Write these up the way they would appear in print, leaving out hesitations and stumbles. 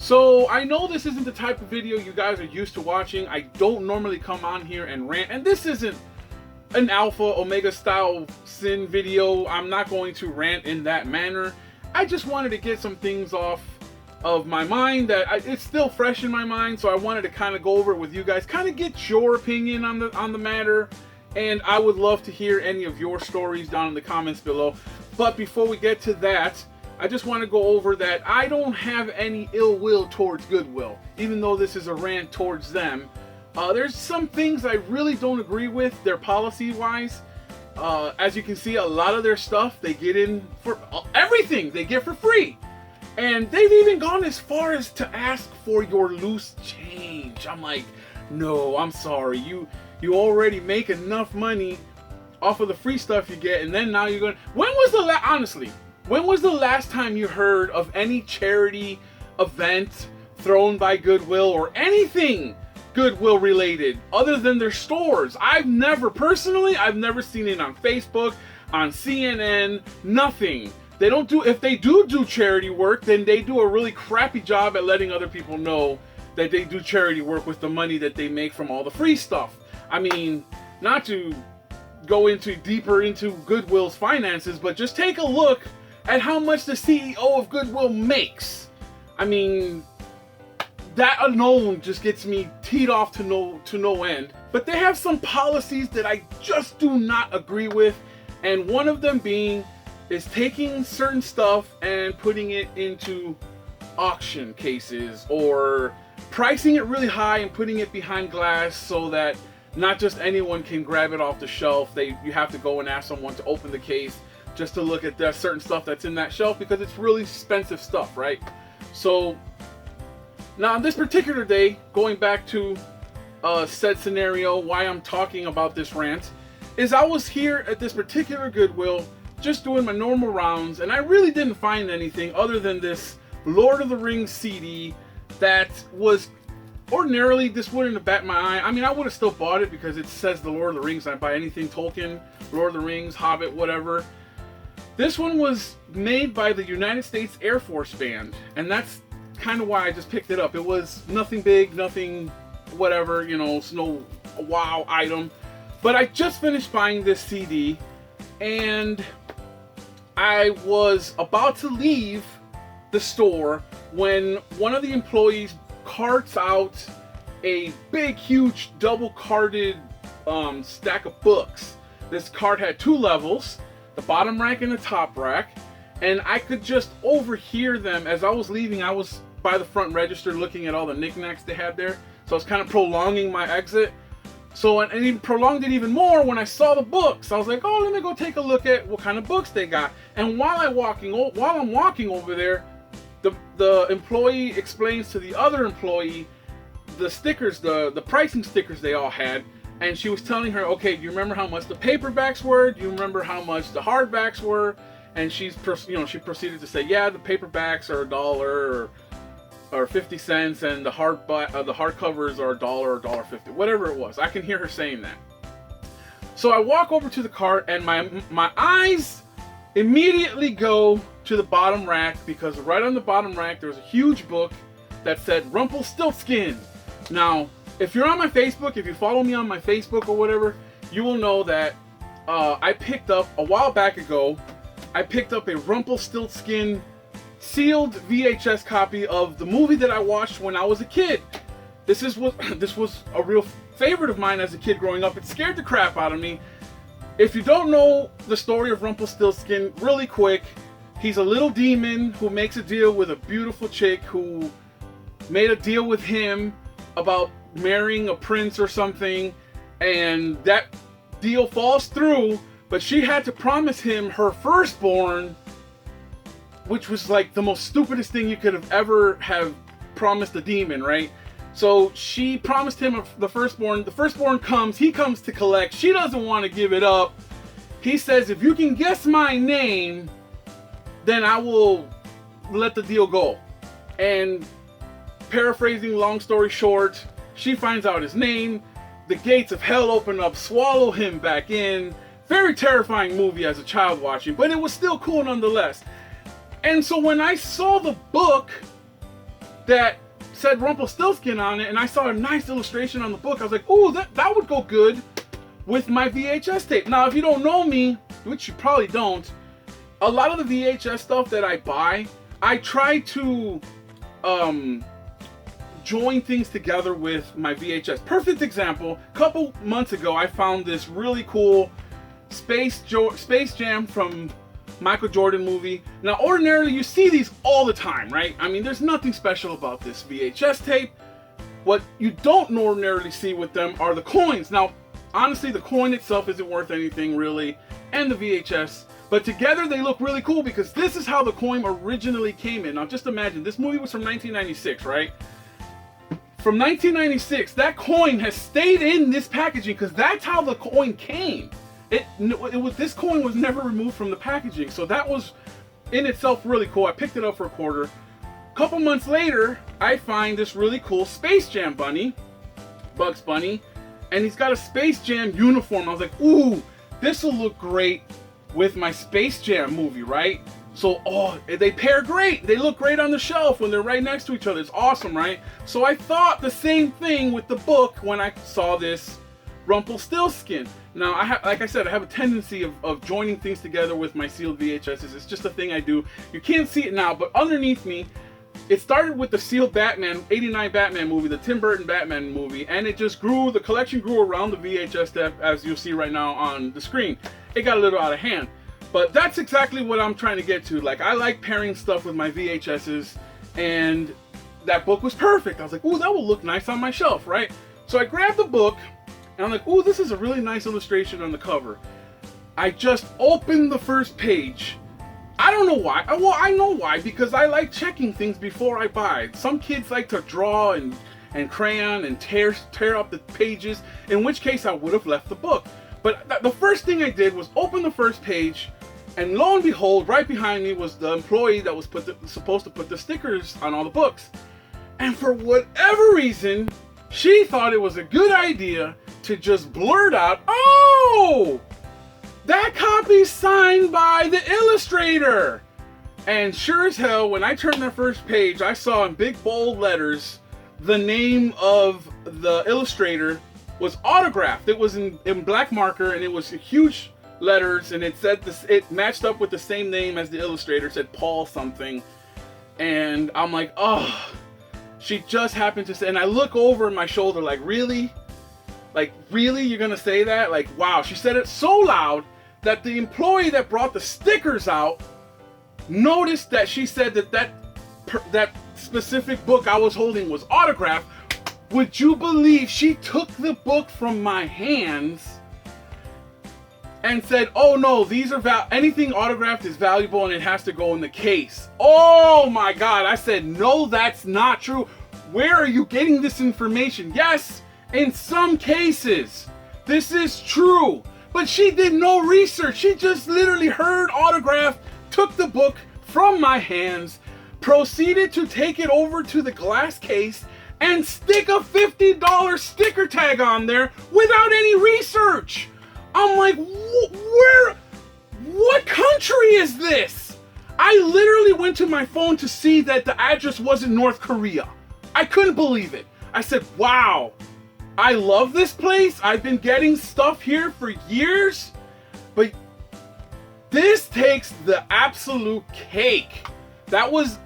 So I know this isn't the type of video you guys are used to watching. I don't normally come on here and rant, and this isn't an alpha omega style sin video. I'm not going to rant in that manner. I just wanted to get some things off of my mind that it's still fresh in my mind, so I wanted to kind of go over it with you guys, kind of get your opinion on the matter, and I would love to hear any of your stories down in the comments below. But before we get to that, I just want to go over that I don't have any ill will towards Goodwill, even though this is a rant towards them. There's some things I really don't agree with, their policy-wise. As you can see, a lot of their stuff, they get in for everything they get for free. And they've even gone as far as to ask for your loose change. I'm like, no, I'm sorry. You already make enough money off of the free stuff you get, and then now you're going to... Honestly, when was the last time you heard of any charity event thrown by Goodwill or anything Goodwill related other than their stores? I've never seen it on Facebook, on CNN, nothing. They don't do, if they do charity work, then they do a really crappy job at letting other people know that they do charity work with the money that they make from all the free stuff. I mean, not to go deeper into Goodwill's finances, but just take a look at how much the CEO of Goodwill makes. I mean, that alone just gets me teed off to no end. But they have some policies that I just do not agree with, and one of them is taking certain stuff and putting it into auction cases, or pricing it really high and putting it behind glass so that not just anyone can grab it off the shelf. You have to go and ask someone to open the case just to look at that certain stuff that's in that shelf, because it's really expensive stuff, right? So now on this particular day, going back to said scenario, why I'm talking about this rant is I was here at this particular Goodwill just doing my normal rounds, and I really didn't find anything other than this Lord of the Rings CD that was... Ordinarily, this wouldn't have bat my eye. I mean, I would have still bought it because it says the Lord of the Rings. I buy anything Tolkien, Lord of the Rings, Hobbit, whatever. This one was made by the United States Air Force Band, and that's kind of why I just picked it up. It was nothing big, nothing whatever, you know, it's no wow item. But I just finished buying this CD, and I was about to leave the store when one of the employees carts out a big, huge, double-carded stack of books. This cart had two levels, the bottom rack and the top rack, and I could just overhear them. As I was leaving, I was by the front register looking at all the knickknacks they had there, so I was kind of prolonging my exit. So, and it prolonged it even more when I saw the books. I was like, oh, let me go take a look at what kind of books they got. And while I'm walking over there, the employee explains to the other employee the stickers, the pricing stickers they all had, and she was telling her, okay, do you remember how much the paperbacks were? Do you remember how much the hardbacks were? And she proceeded to say, yeah, the paperbacks are $1 or 50 cents, and the hardcovers are $1 or $1.50, whatever it was. I can hear her saying that. So I walk over to the cart, and my eyes immediately go to the bottom rack, because right on the bottom rack there was a huge book that said Rumpelstiltskin. Now, if you're on my Facebook, if you follow me on my Facebook or whatever, you will know that I picked up a while back ago, I picked up a Rumpelstiltskin sealed VHS copy of the movie that I watched when I was a kid. This was a real favorite of mine as a kid growing up. It scared the crap out of me. If you don't know the story of Rumpelstiltskin, really quick, he's a little demon who makes a deal with a beautiful chick who made a deal with him about marrying a prince or something, and that deal falls through, but she had to promise him her firstborn, which was like the most stupidest thing you could have promised a demon, right? So she promised him the firstborn. The firstborn comes, he comes to collect. She doesn't want to give it up. He says, if you can guess my name, then I will let the deal go. And paraphrasing, long story short, she finds out his name. The gates of hell open up, swallow him back in. Very terrifying movie as a child watching, but it was still cool nonetheless. And so when I saw the book, that said Rumpelstiltskin on it, and I saw a nice illustration on the book. I was like, ooh, that would go good with my VHS tape. Now, if you don't know me, which you probably don't, a lot of the VHS stuff that I buy, I try to join things together with my VHS. Perfect example, a couple months ago, I found this really cool Space Jam from Michael Jordan movie. Now, ordinarily, you see these all the time, right? I mean, there's nothing special about this VHS tape. What you don't ordinarily see with them are the coins. Now, honestly, the coin itself isn't worth anything, really, and the VHS. But together, they look really cool because this is how the coin originally came in. Now, just imagine, this movie was from 1996, right? From 1996, that coin has stayed in this packaging because that's how the coin came. This coin was never removed from the packaging, so that was in itself really cool. I picked it up for $1. A couple months later, I find this really cool Space Jam bunny, Bugs Bunny, and he's got a Space Jam uniform. I was like, ooh, this will look great with my Space Jam movie, right? So, oh, they pair great. They look great on the shelf when they're right next to each other. It's awesome, right? So I thought the same thing with the book when I saw this Rumpelstiltskin. Now, like I said, I have a tendency of joining things together with my sealed VHSs. It's just a thing I do. You can't see it now, but underneath me, it started with the sealed Batman, 89 Batman movie, the Tim Burton Batman movie, and it just grew, the collection grew around the VHS tape, as you'll see right now on the screen. It got a little out of hand, but that's exactly what I'm trying to get to. Like, I like pairing stuff with my VHSs, and that book was perfect. I was like, ooh, that will look nice on my shelf, right? So I grabbed the book, and I'm like, ooh, this is a really nice illustration on the cover. I just opened the first page. I don't know why. Well, I know why, because I like checking things before I buy. Some kids like to draw and crayon and tear up the pages, in which case I would have left the book. But the first thing I did was open the first page, and lo and behold, right behind me was the employee that was supposed to put the stickers on all the books. And for whatever reason, she thought it was a good idea to just blurt out, oh, that copy's signed by the illustrator. And sure as hell, when I turned the first page, I saw in big bold letters the name of the illustrator was autographed. It was in black marker, and it was huge letters, and it said this, it matched up with the same name as the illustrator. It said Paul something. And I'm like, oh, she just happened to say, and I look over my shoulder like, really? Like, really? You're gonna say that? Like, wow. She said it so loud that the employee that brought the stickers out noticed that she said that specific book I was holding was autographed. Would you believe she took the book from my hands and said, oh no, these are anything autographed is valuable and it has to go in the case. Oh my God. I said, no, that's not true. Where are you getting this information? Yes, in some cases, this is true. But she did no research. She just literally heard autograph, took the book from my hands, proceeded to take it over to the glass case and stick a $50 sticker tag on there without any research. I'm like, what country is this? I literally went to my phone to see that the address wasn't North Korea. I couldn't believe it. I said, wow, I love this place. I've been getting stuff here for years, but this takes the absolute cake. That was,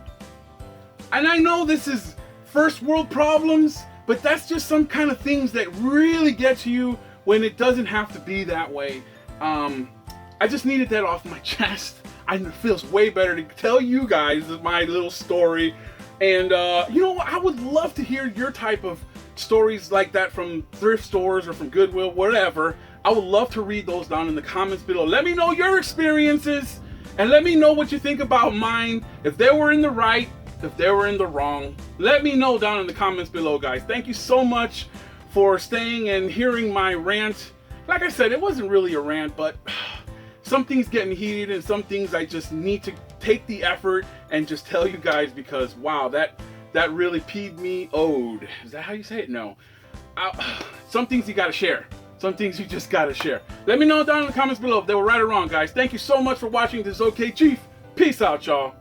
and I know this is first world problems, but that's just some kind of things that really get to you when it doesn't have to be that way. I just needed that off my chest. It feels way better to tell you guys my little story. And you know what? I would love to hear your type of stories like that from thrift stores or from Goodwill, whatever. I would love to read those down in the comments below. Let me know your experiences and let me know what you think about mine. If they were in the right, if they were in the wrong, let me know down in the comments below, guys. Thank you so much for staying and hearing my rant. Like I said, it wasn't really a rant, but some things get me heated and some things I just need to take the effort and just tell you guys because, wow, that really peed me ode. Is that how you say it? No. Some things you gotta share. Some things you just gotta share. Let me know down in the comments below if they were right or wrong, guys. Thank you so much for watching. This is Okchief. Peace out, y'all.